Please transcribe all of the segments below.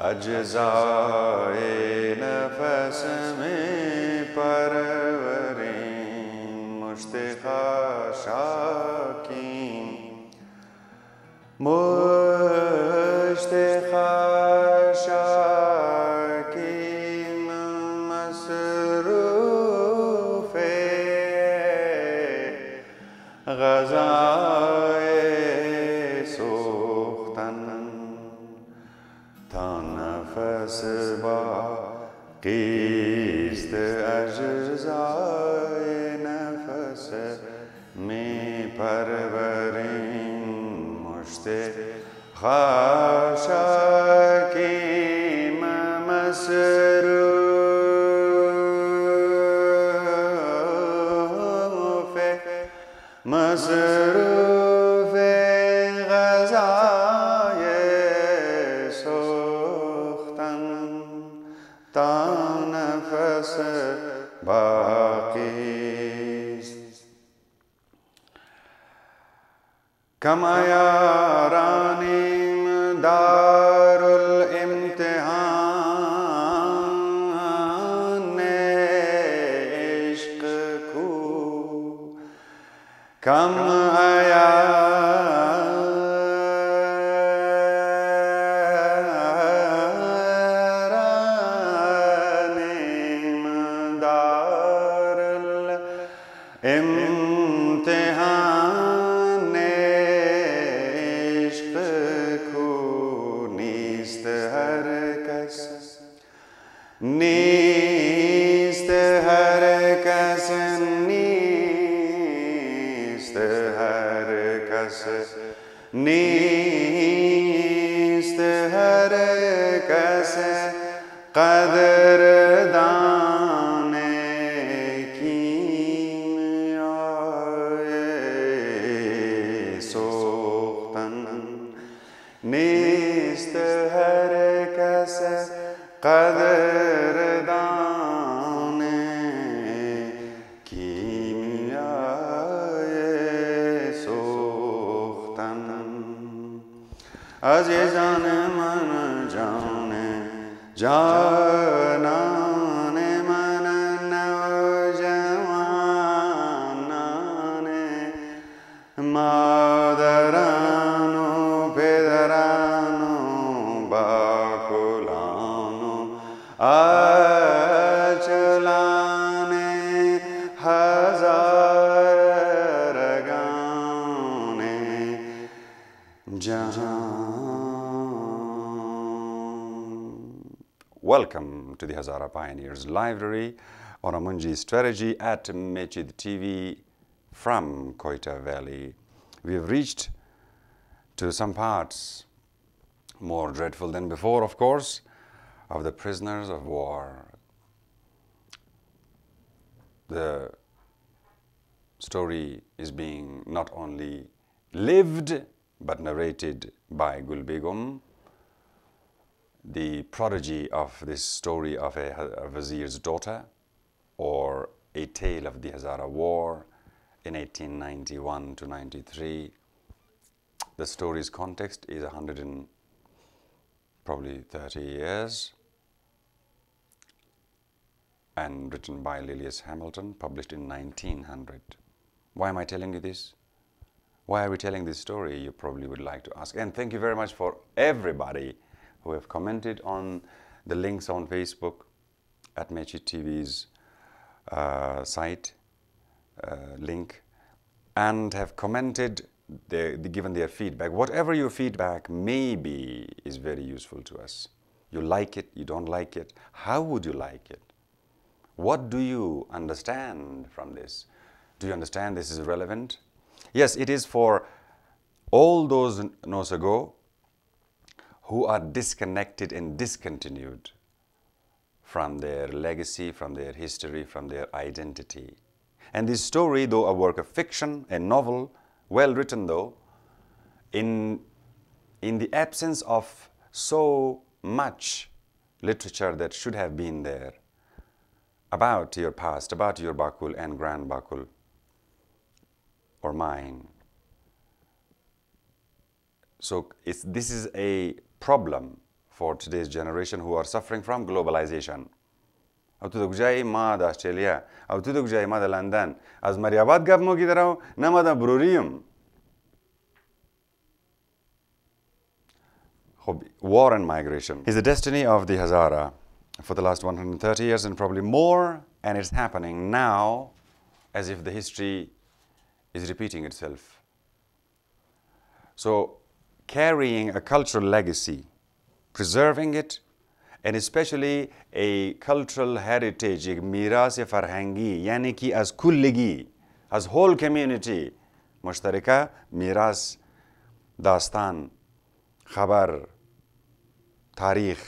अज्ज़ाए नफ़स में परवरीं मुश्तिक़ा शाकीं मुश्तिक़ा शाकीं मसरूफ़े ग़ज़ाए सूख्तन था नफ़स बाक़ीस्त अज्ज़ाए नफ़स में परवरीं मुश्तिक़ा शाकीं मसरूफ़े ग़ज़ाए सूख्तन ता नफ़स बाक़ीस्त कमा यारानीम दारुल इम्तिहान इश्क़ को कम यारानीम दारुल इम्तिहान इश्क़ को नीस्त हर कस नीस्त हर कस नीस्त हर कस नीस्त हर कस क़दरदाने कीमियाए सूख्तन नीस्त हर कस क़दरदाने कीमियाए सूख्तन अज़ीज़ान मन जाने जानाने मन नौजवानाने मादरानो पेदरानो बाकुलानो आचलाने हजार गाने जहां. Welcome to the Hazara Pioneers Library on a Munji strategy at Mechidtv from Quetta Valley. We have reached to some parts more dreadful than before, of course, of the prisoners of war. The story is being not only lived but narrated by Gul Begum, the prodigy of this story of a vizier's daughter, or a tale of the Hazara war in 1891 to 93. The story's context is 130 years, and written by LILLIAS Hamilton, published in 1900. Why am I telling you this? Why are we telling this story? You probably would like to ask. And thank you very much for everybody who have commented on the links on Facebook at Mechidtv's site link, and have commented, given their feedback. Whatever your feedback may be is very useful to us. You like it, you don't like it. How would you like it? What do you understand from this? Do you understand this is relevant? Yes, it is for all those Nosago who are disconnected and discontinued from their legacy, from their history, from their identity. And this story, though a work of fiction, a novel, well written though, in the absence of so much literature that should have been there about your past, about your Bakul and Grand Bakul, or mine. So this is a problem for today's generation who are suffering from globalization. او تو دو جای ما د استرالیا او تو دو جای ما د لندن از مریاباد گپ مو گیدراو نما د بروریم. War and migration is the destiny of the Hazara for the last 130 years and probably more, and it's happening now as if the history is repeating itself. So carrying a cultural legacy, preserving it, and especially a cultural heritage, एक मीरास फरहंगी यानी कि as कुल्लगी, as whole community मुश्तरका मीरास दास्तान खबर तारीख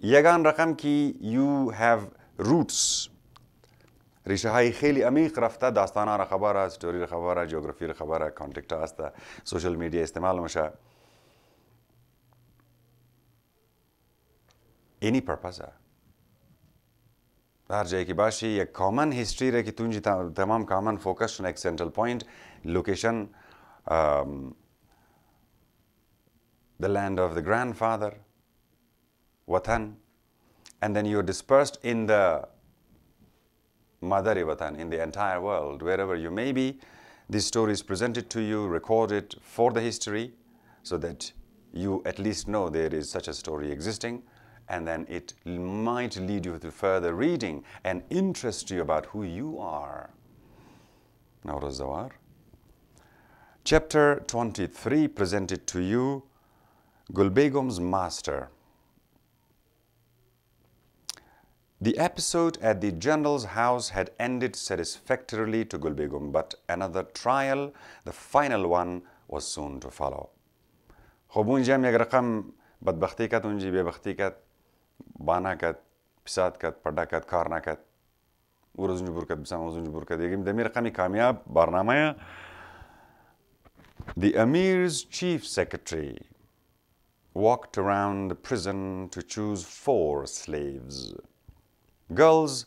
यगान रकम की you have roots ریشه های خیلی عمیق رفته داستانا را خبره ستوری را خبره جغرافی را خبره کانتکت هسته سوشل میدیا استعمال میشه اینی پرپسه هر جایی که باشی یک کامن هیستری را که تونجی تمام کامن فوکس شن یک سنترل پوینت لوکیشن the land of the grandfather watan and then you're dispersed in the Madari Watan, in the entire world, wherever you may be, this story is presented to you, recorded for the history, so that you at least know there is such a story existing, and then it might lead you to further reading and interest you about who you are. Now, Zawar. Chapter 23 presented to you, Begum's Master. The episode at the general's house had ended satisfactorily to Begum, but another trial, the final one, was soon to follow. خب جام یک رقم بدبختی کت اونجی ببختی کت بانا کت پسات کت پردا کت کار نکت ورز اونجی برکت بسام اونجی برکت یکیم دمی رقمی کامیاب برنامه. The AMIR's chief secretary walked around the prison to choose 4 slaves. Girls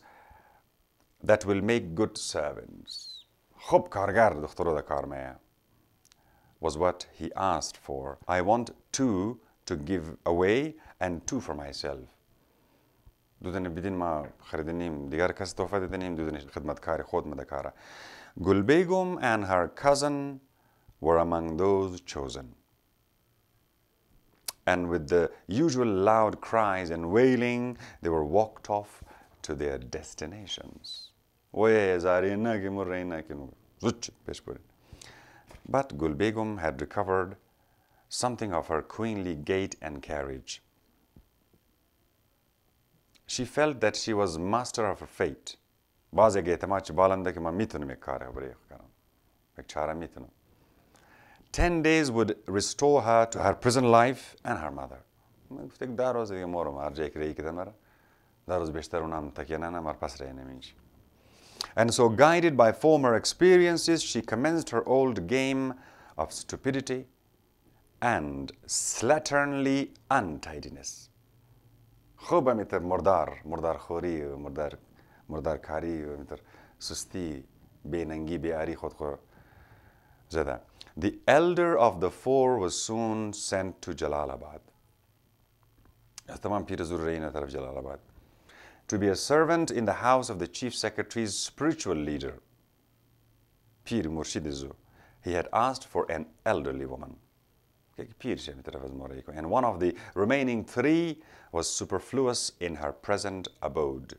that will make good servants. خب کارگر دخترو دا کارمه was what he asked for. I want 2 to give away and 2 for myself. دودن بدین ما خریدنیم دیگر کس توفه دیدنیم دودن خدمتکاری خود مدکاره. Begum and her cousin were among those chosen. And with the usual loud cries and wailing, they were walked off to their destinations. But Begum had recovered something of her queenly gait and carriage. She felt that she was master of her fate. 10 days would restore her to her prison life and her mother. And so, guided by former experiences, she commenced her old game of stupidity and slatternly untidiness. خوب میتر مردار خوری مردار کاری میتر سستی بیننگی بیاری خود خور زده. The elder of the 4 was soon sent to Jalalabad. تمام پیر زور رینه طرف جلالاباد. To be a servant in the house of the chief secretary's spiritual leader. Pir Murshidizu. He had asked for an elderly woman. And one of the remaining 3 was superfluous in her present abode.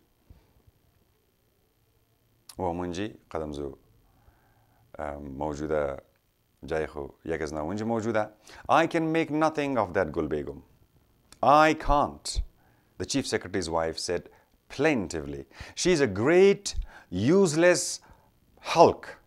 ومنجي قدمزو موجودة جايخو يكزنا ونجي موجودة. I can make nothing of that Begum. I can't, the chief secretary's wife said plaintively. She's a great, useless hulk.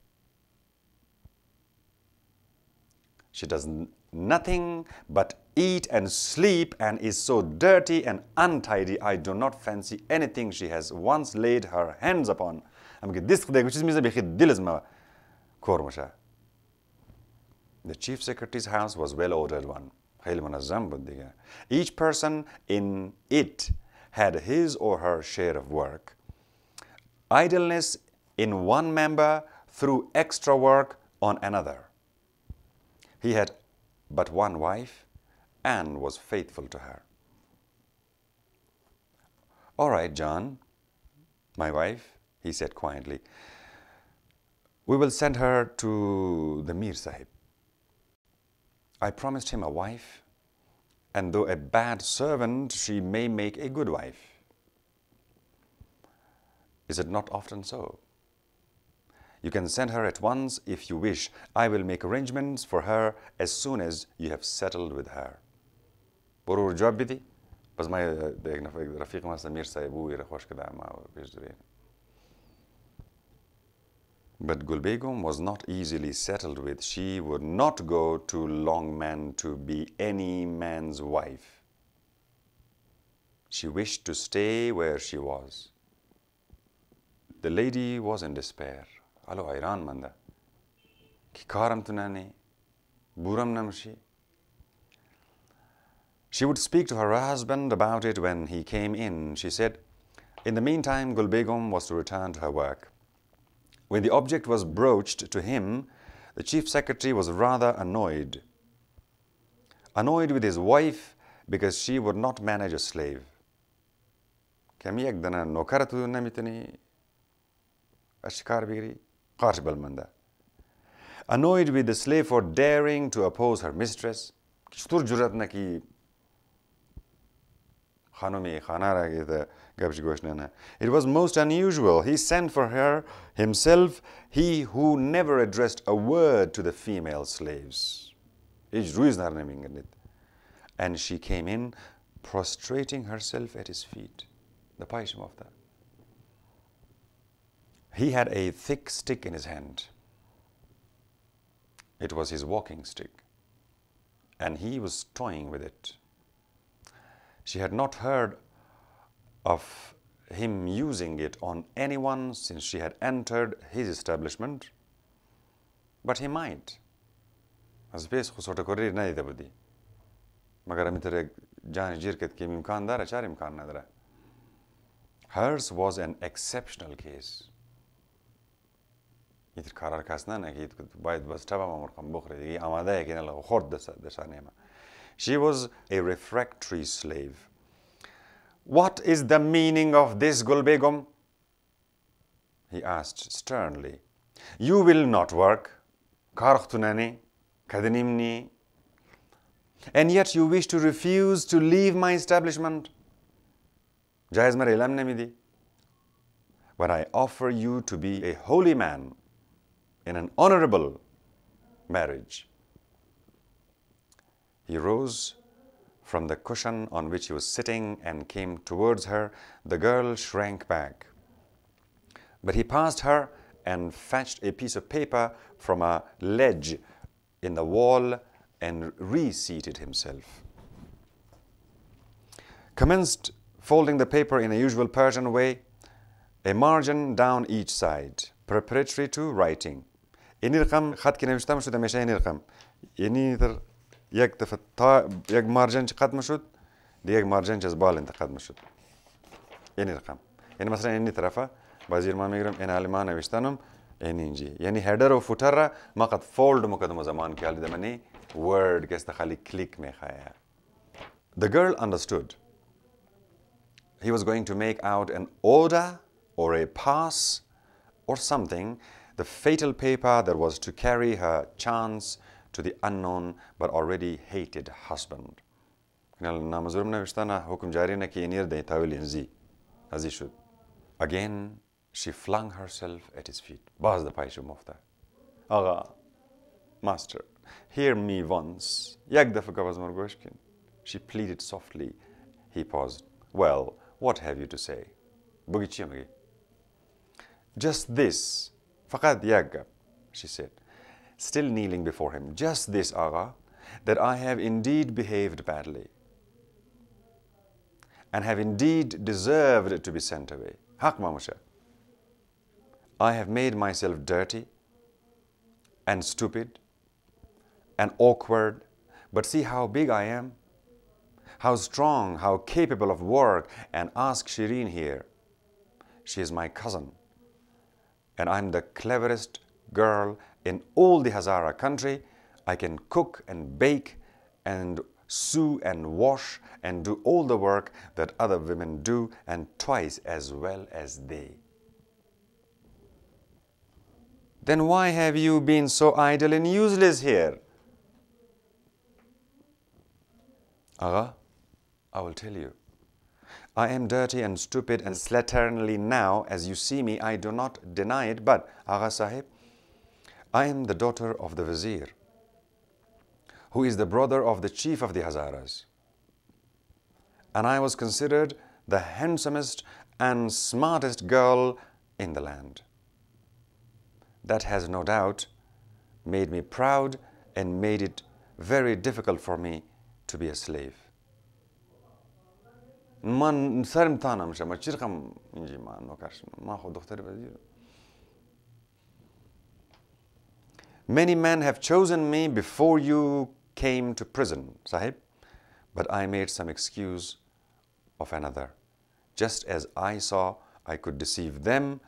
She does nothing but eat and sleep and is so dirty and untidy. I do not fancy anything she has once laid her hands upon. The chief secretary's house was well-ordered one. Each person in it had his or her share of work. Idleness in one member threw extra work on another. He had but one wife and was faithful to her. "All right, John, my wife," he said quietly, "we will send her to the Mir Sahib. I promised him a wife, and though a bad servant, she may make a good wife. Is it not often so? You can send her at once if you wish. I will make arrangements for her as soon as you have settled with her." برو جواب بدی بس ما رفیق ما سمیر صاحب خوش کده ما بجدرین. But Gul Begum was not easily settled with. She would not go to Longman to be any man's wife. She wished to stay where she was. The lady was in despair. Alo Iran manda. Ki karam tunani, buram namshi. She would speak to her husband about it when he came in. She said, in the meantime, Gul Begum was to return to her work. When the object was broached to him, the chief secretary was rather annoyed. Annoyed with his wife because she would not manage a slave. Annoyed with the slave for daring to oppose her mistress. It was most unusual. He sent for her himself, he who never addressed a word to the female slaves. And she came in, prostrating herself at his feet. The Paisham of that. He had a thick stick in his hand. It was his walking stick, and he was toying with it. She had not heard of him using it on anyone since she had entered his establishment, but he might. Hers was an exceptional case. She was a refractory slave. What is the meaning of this, Gul Begum? He asked sternly. You will not work. And yet you wish to refuse to leave my establishment. But I offer you to be a holy man in an honorable marriage. He rose from the cushion on which he was sitting and came towards her. The girl shrank back. But he passed her and fetched a piece of paper from a ledge in the wall and reseated himself. Commenced folding the paper in a usual Persian way, a margin down each side, preparatory to writing. Inirqam khat ki نوشتم شده میشه inirqam. یعنی در یک دفعه تا یک مارجن ختم شد دیگه یک مارجن از بالا انتقاد شد. یعنی رقم. یعنی مثلا اینی طرفه بازیر ما میگیرم این عالما نوشتنم این اینجی. یعنی هدر و فوتر را ما قد فولد مقدم زمان که حالی دمانی word که است خالی کلیک میخواه. The girl understood. He was going to make out an order or a pass or something, the fatal paper that was to carry her chance to the unknown but already hated husband. Again, she flung herself at his feet. Agha, master, hear me once. She pleaded softly. He paused. Well, what have you to say? Just this. Faqad yagab, she said, still kneeling before him. Just this, Agha, that I have indeed behaved badly and have indeed deserved to be sent away. Haq mamusha. I have made myself dirty and stupid and awkward, but see how big I am, how strong, how capable of work, and ask Shireen here. She is my cousin, and I'm the cleverest girl in all the Hazara country. I can cook and bake and sew and wash and do all the work that other women do, and twice as well as they. Then why have you been so idle and useless here? Agha, I will tell you. I am dirty and stupid and slatternly now, as you see me. I do not deny it, but, Agha Sahib, I am the daughter of the Vizier, who is the brother of the chief of the Hazaras. And I was considered the handsomest and smartest girl in the land. That has no doubt made me proud and made it very difficult for me to be a slave. Many men have chosen me before you came to prison, Sahib, but I made some excuse of another, just as I saw I could deceive them,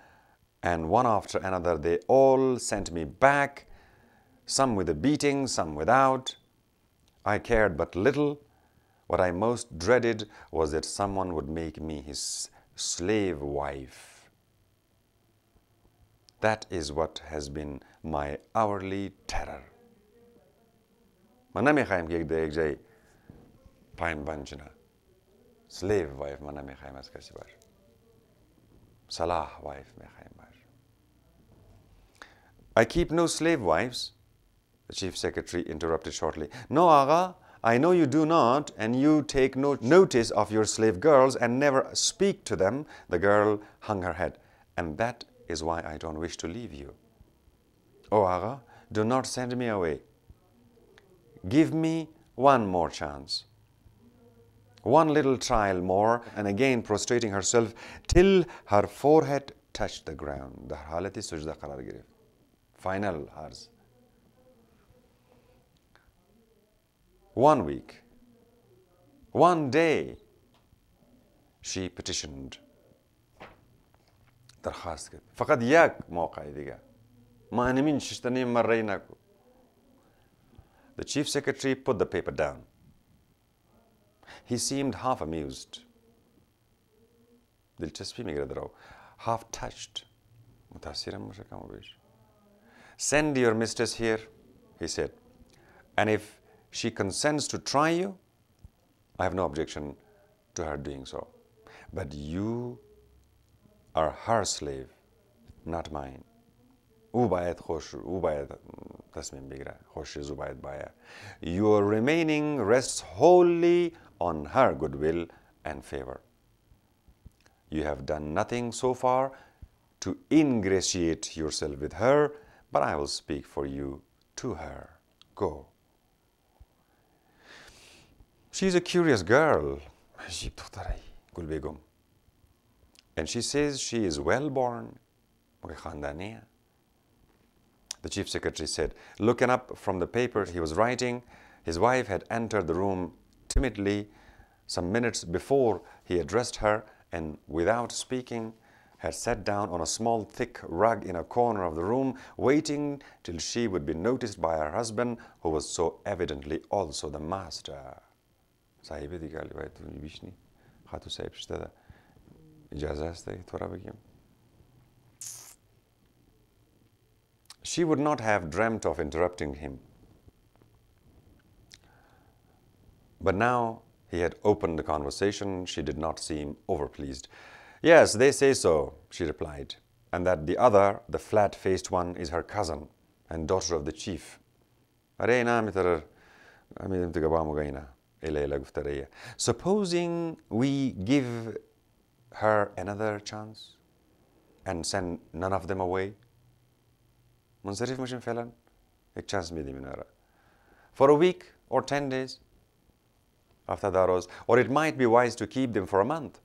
and one after another they all sent me back, some with a beating, some without. I cared but little. What I most dreaded was that someone would make me his slave wife. That is what has been my hourly terror. Mana mikhaim ki ek jai paim banchna. Slave wife mana mikhaim as kasi bar. Salah wife mikhaim bar. I keep no slave wives, the chief secretary interrupted shortly. No, Agha, I know you do not, and you take no notice of your slave girls and never speak to them. The girl hung her head. And that is why I don't wish to leave you. Oh, Agha, do not send me away. Give me one more chance. One little trial more, and again prostrating herself till her forehead touched the ground. The halati sujda qarar gireft. Final hers. 1 week, 1 day, she petitioned. درخواست کرد. فقط یک موقع دیگه. ما نمین ششتنی مرهی نکو. The chief secretary put the paper down. He seemed half amused. دلچسپی میگیره درو. Half touched. متاثرم میشه کم و بیش. Send your mistress here, he said. And if she consents to try you, I have no objection to her doing so. But you are her slave, not mine. Your remaining rests wholly on her goodwill and favor. You have done nothing so far to ingratiate yourself with her, but I will speak for you to her. Go. She is a curious girl, and she says she is well born. The chief secretary said, looking up from the paper he was writing. His wife had entered the room timidly some minutes before he addressed her, and without speaking had sat down on a small thick rug in a corner of the room, waiting till she would be noticed by her husband, who was so evidently also the master. She would not have dreamt of interrupting him. But now he had opened the conversation. She did not seem overpleased. Yes, they say so, she replied, and that the other, the flat-faced one, is her cousin and daughter of the chief. Supposing we give her another chance and send none of them away? For a week or 10 days after that rose, or it might be wise to keep them for a month.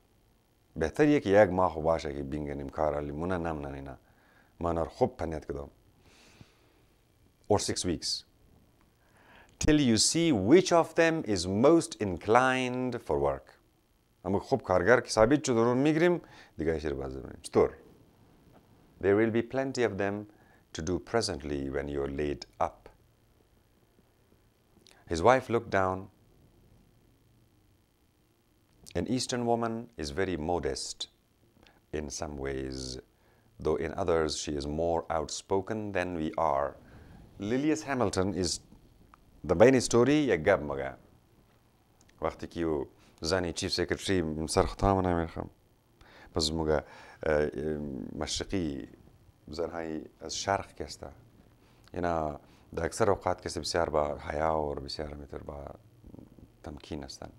Or 6 weeks, till you see which of them is most inclined for work. There will be plenty of them to do presently when you are laid up. His wife looked down An Eastern woman is very modest in some ways, though in others she is more outspoken than we are. LILLIAS Hamilton is the main story يقاب مغا وقتی که زنی چیف سکرتری مسر خطامه نمیخوام بس مغا مشرقی زنهایی از شرق کسته اینا در اکثر اوقات کسی بسیار با حیا و بسیار میتر با تمکین هستن.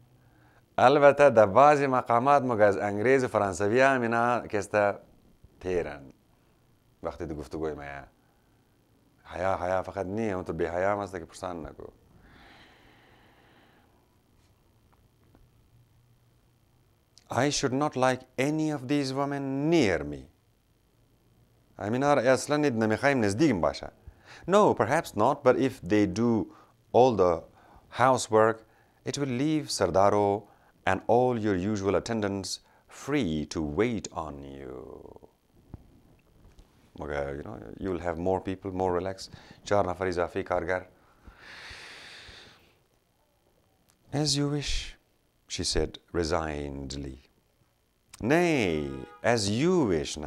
البته در بعضی مقامات مگه از انگریز و فرانسوی هم اینا کسته تیرن وقتی دو گفتگوی ما حیا فقط نیه اون تو بی حیا هم هسته که پرسان نکو. I should not like any of these women near me. I mean, اصلا نمیخوایم نزدیکم باشه. No, perhaps not, but if they do all the housework, it will leave Sardaro and all your usual attendants free to wait on you. You know, you'll have more people, more relaxed. 4 نفر اضافی کارگر. As you wish, she said resignedly. Nay, as you wish,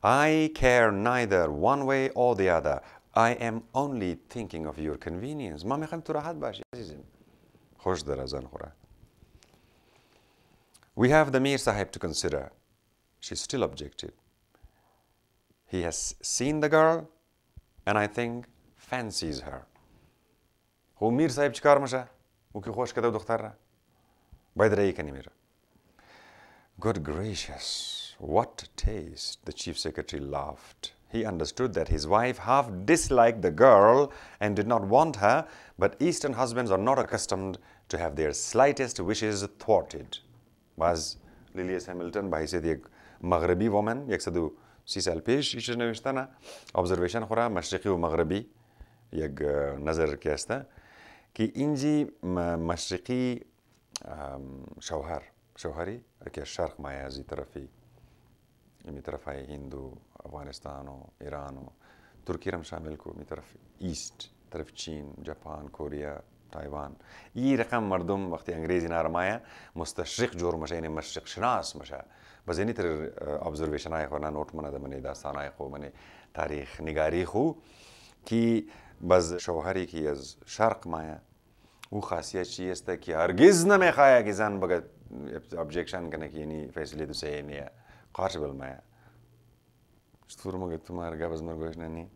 I care neither one way or the other. I am only thinking of your convenience. ما میخوایم تو راحت باشی عزیزم. خوش در ازان خوره. We have the Mir Sahib to consider. She still objected. He has seen the girl and I think fancies her. هو میر صاحب چیکار میشه؟ او که خوش کده دختر را باید رأی کنی میره. Good gracious, what taste! The chief secretary laughed. He understood that his wife half disliked the girl and did not want her, but Eastern husbands are not accustomed to have their slightest wishes thwarted. Was LILLIAS Hamilton by said एक मगरबी woman 130 साल پیش ایش نوشتن observation خوره مشرقی و مغربی یک نظر که است که اینجی مشرقی شوهری که شرق مایه از طرفی این طرف های هندو افغانستان و ایران و ترکی هم شامل کو می طرف ایست طرف چین ژاپن کره تایوان این رقم مردم وقتی انگریزی نارمایه مستشرق جور میشه یعنی مشرق شناس میشه باز اینی تر observation های خورنا نوت منه دمنی داستان های خو منی تاریخ نگاری خو کی باز شوهری کی از شرق مایه او خاصیت چی است که هرگز نمیخواد که زن بگه objection کنه که یعنی فیصله تو صحیح نیه قاربل مایه چطور مگه تو مرگه باز مرگوش ننی.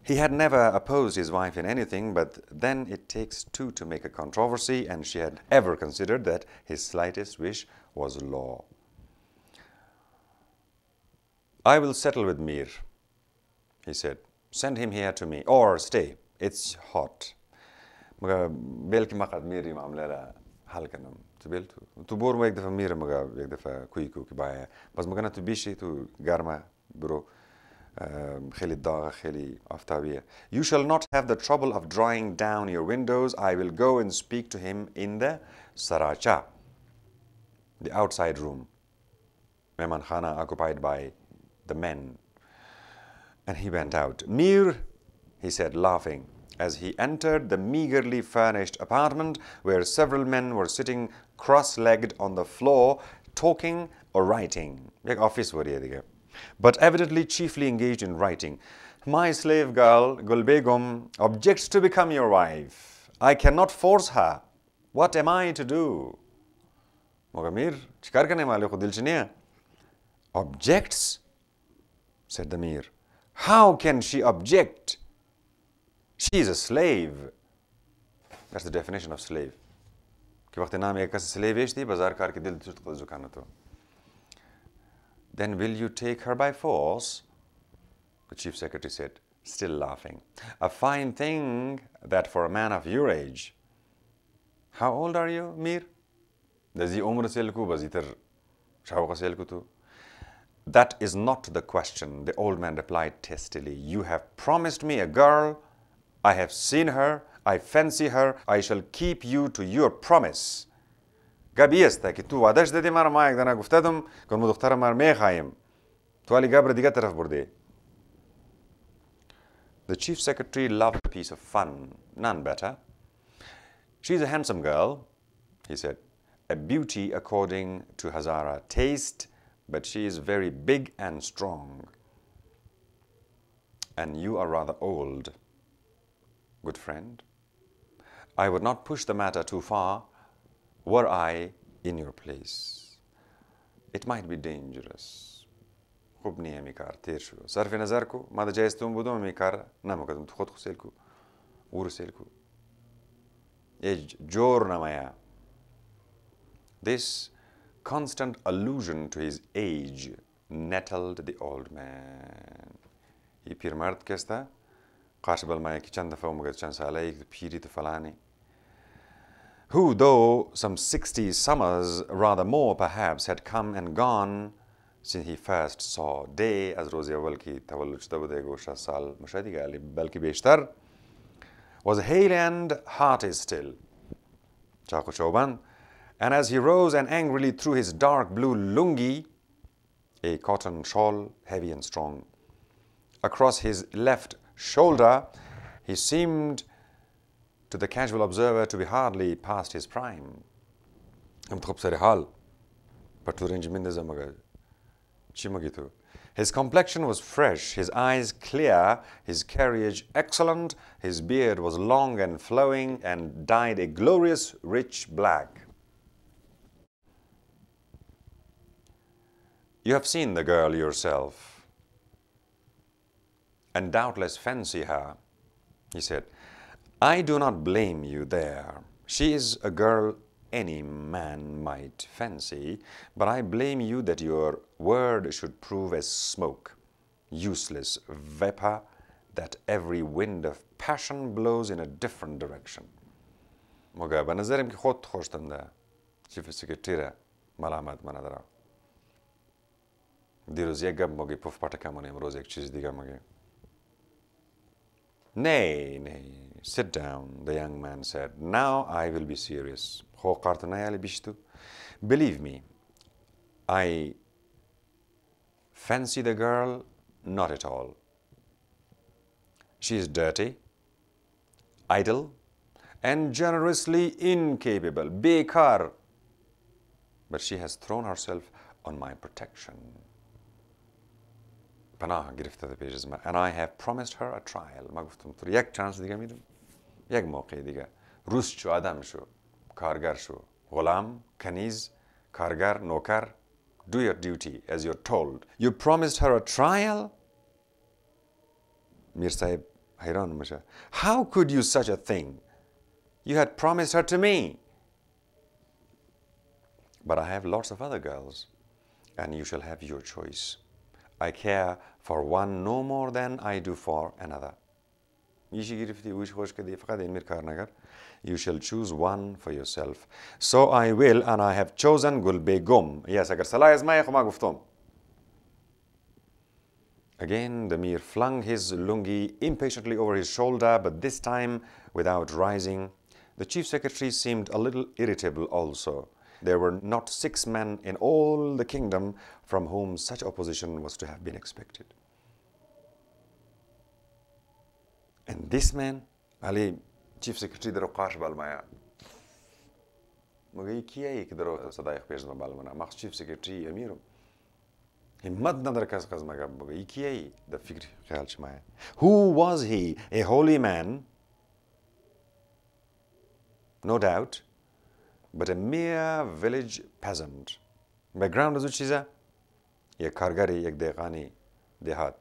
He had never opposed his wife in anything, but then it takes two to make a controversy, and she had ever considered that his slightest wish was law. I will settle with Mir, he said. Send him here to me, or stay. It's hot. مگه بیل ما قد میری معامله را حل کنم تو بیل تو بور ما یک دفعه میره مگه یک دفعه کویکو که باید بس مگه نه تو بیشی تو گرمه برو خیلی داغ خیلی آفتابیه. You shall not have the trouble of drawing down your windows. I will go and speak to him in the Saracha, the outside room, Mehman Khana occupied by the men. And he went out. Mir, he said, laughing, as he entered the meagerly furnished apartment where several men were sitting cross-legged on the floor, talking or writing. Like office but evidently chiefly engaged in writing. My slave girl, Gul Begum, objects to become your wife. I cannot force her. What am I to do? Mogamir, chikar kane wale ko dil chiniya. Objects? Said the Mir. How can she object? She is a slave. That's the definition of slave. Ki waqti naam ek slave ishti, bazar kar ke dil zukana to. Then will you take her by force? The chief secretary said, still laughing. A fine thing that for a man of your age. How old are you, Mir? That is not the question, the old man replied testily. You have promised me a girl. I have seen her. I fancy her. I shall keep you to your promise. قبی است که تو وعدهش دادی مرا ما یک دانه گفتم که اون دختر مرا میخوایم تو ولی قبر دیگه طرف برده. The chief secretary loved a piece of fun, none better. She's a handsome girl, he said, a beauty according to Hazara taste, but she is very big and strong. And you are rather old, good friend. I would not push the matter too far were I in your place. It might be dangerous. خوب نیه میکار تیر شو صرف نظر کو ما دا جایستون بودم میکار نمکدم تو خود خسیل کو ورسیل کو ایج جور نمایا. This constant allusion to his age nettled the old man. He پیرمرد کسته قاش بالمایا کی چند دفعه مگه چند ساله یک پیری تفلانی. Who, though some 60 summers, rather more perhaps, had come and gone since he first saw day, as روزی اول کی تولد شده بوده گو 60 سال مشه دیگه بلکه بیشتر, was hale and hearty still. چاقو چوبان. And as he rose and angrily threw his dark blue lungi, a cotton shawl, heavy and strong, across his left shoulder, he seemed to the casual observer to be hardly past his prime. His complexion was fresh, his eyes clear, his carriage excellent, his beard was long and flowing and dyed a glorious rich black. You have seen the girl yourself, and doubtless fancy her, he said. I do not blame you there. She is a girl any man might fancy, but I blame you that your word should prove as smoke, useless vapor that every wind of passion blows in a different direction. مگه به نظرم که خود خوشتم ده چیف سکرتیره ملامت من ندارم. دیروز یک گپ مگه پف پاتکمون امروز یک چیز دیگه مگه. Nay, nay, sit down, the young man said. Now I will be serious. Believe me, I fancy the girl not at all. She is dirty, idle, and generously incapable, bekar. But she has thrown herself on my protection. And I have promised her a trial. ما گفتم تو یک چانس دیگه میدم. یک موقع دیگه. روز شو آدم شو. کارگر شو. غلام، کنیز، کارگر، نوکر. Do your duty as you're told. You promised her a trial? میر صاحب حیران میشه. How could you such a thing? You had promised her to me. But I have lots of other girls. And you shall have your choice. I care for one no more than I do for another. You shall choose one for yourself. So I will, and I have chosen Begum. Yes, agar salah is ma guftum. Again, the Mir flung his lungi impatiently over his shoulder, but this time without rising. The chief secretary seemed a little irritable also. There were not 6 men in all the kingdom from whom such opposition was to have been expected. And this man, Ali, chief secretary, daro qash balmaya. Magai kiya ek daro sadaiq pejna balmana. Max chief secretary amirum. Himmat nadar kas qazmaga magai kiya the fikr khayal shmaya. Who was he? A holy man? No doubt. But a mere village peasant. Background is chiza? Yek kargari, yek deghani, dehat.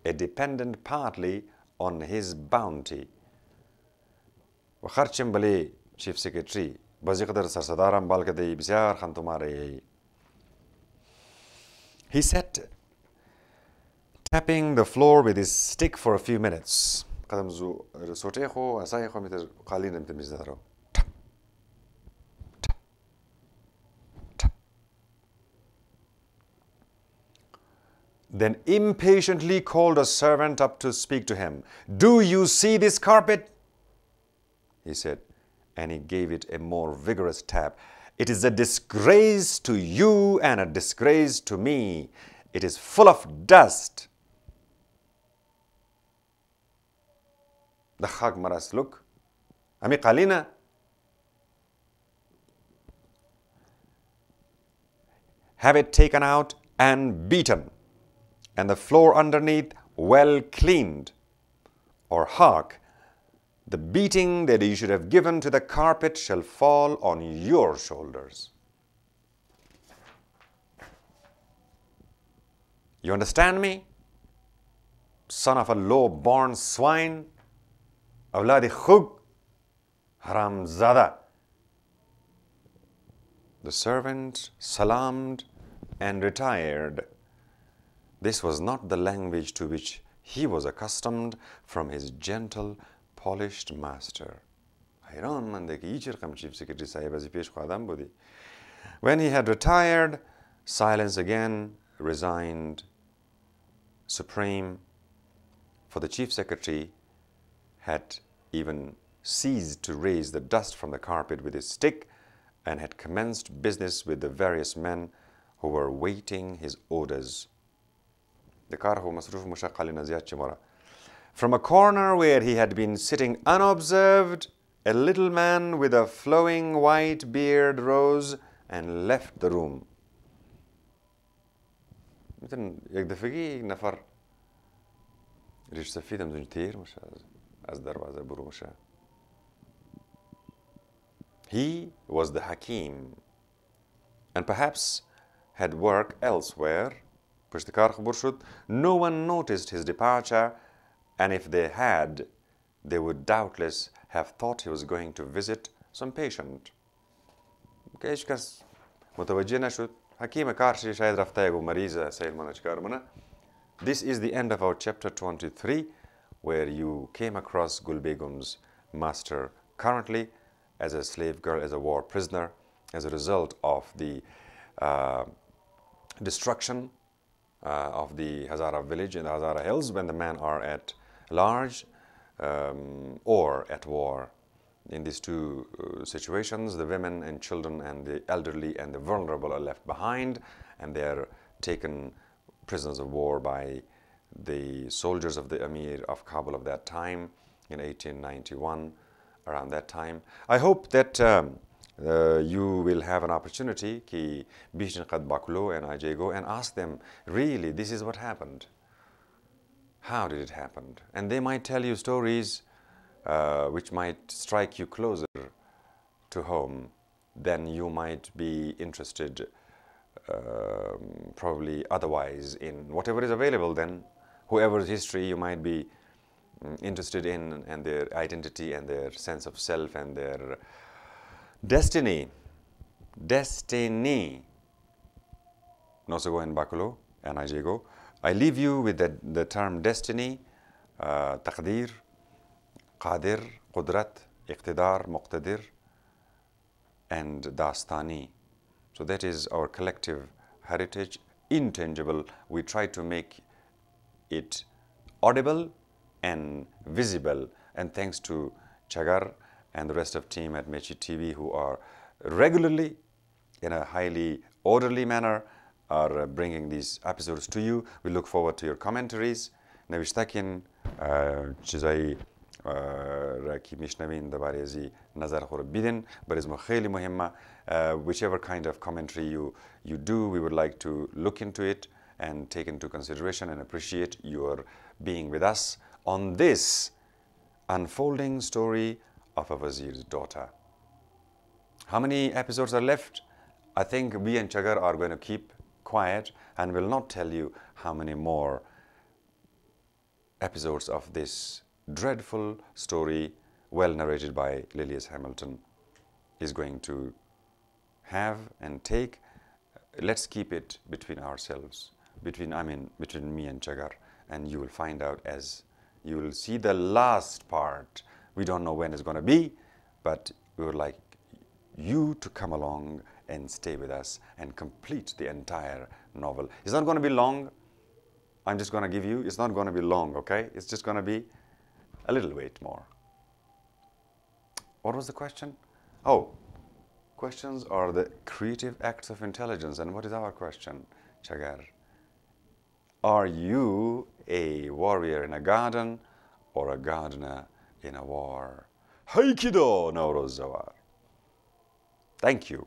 A dependent partly on his bounty. Wakharchim bali, chief secretary, baziqdar sarsadaram balkadi bisyar khantumare. He sat tapping the floor with his stick for a few minutes. Qadamzu sotejo, asayejo mitar qalin mtemizdaro. Then impatiently called a servant up to speak to him. Do you see this carpet? He said, and he gave it a more vigorous tap. It is a disgrace to you and a disgrace to me. It is full of dust. The khag maras look. Ami qalina have it taken out and beaten, and the floor underneath well cleaned. Or hark, the beating that you should have given to the carpet shall fall on your shoulders. You understand me? Son of a low-born swine, awladi khug, haramzada. The servant salaamed and retired. This was not the language to which he was accustomed from his gentle, polished master. When he had retired, silence again resigned supreme, for the Chief Secretary had even ceased to raise the dust from the carpet with his stick and had commenced business with the various men who were waiting his orders. From a corner where he had been sitting unobserved, a little man with a flowing white beard rose and left the room. He was the Hakim and perhaps had work elsewhere. No one noticed his departure, and if they had, they would doubtless have thought he was going to visit some patient. This is the end of our chapter 23, where you came across Gul Begum's master currently as a slave girl, as a war prisoner, as a result of the destruction of the Hazara village in the Hazara hills when the men are at large or at war. In these two situations, the women and children and the elderly and the vulnerable are left behind, and they are taken prisoners of war by the soldiers of the Amir of Kabul of that time in 1891, around that time. I hope that you will have an opportunity ki Bishan Qad Baklo and Ajay go and ask them, really, this is what happened. How did it happen? And they might tell you stories which might strike you closer to home than you might be interested probably otherwise in whatever is available then, whoever's history you might be interested in, and their identity and their sense of self and their destiny. Destiny. Nosogo and Bakulo and Ajego. I leave you with the term destiny, taqdir, qadir, qudrat, iqtidar, muqtadir, and dastani. So that is our collective heritage, intangible. We try to make it audible and visible. And thanks to Chagar and the rest of team at Mechidtv, who are regularly, in a highly orderly manner, are bringing these episodes to you. We look forward to your commentaries. نوشتکین چیزایی را که میشنوین درباره از نظر خود بیدین، برای ما خیلی مهمه. Whichever kind of commentary you do, we would like to look into it and take into consideration and appreciate your being with us on this unfolding story of a Vizier's daughter. How many episodes are left? I think we and Chagar are going to keep quiet and will not tell you how many more episodes of this dreadful story, well narrated by LILLIAS Hamilton, is going to have and take. Let's keep it between ourselves, between me and Chagar, and you will find out as you will see the last part. We don't know when it's going to be, but we would like you to come along and stay with us and complete the entire novel. It's not going to be long. I'm just going to give you, it's not going to be long, okay? It's just going to be a little bit more. What was the question? Oh, questions are the creative acts of intelligence. And what is our question, Chagar? Are you a warrior in a garden or a gardener in a war? Haikido Nauruz Zawar. Thank you.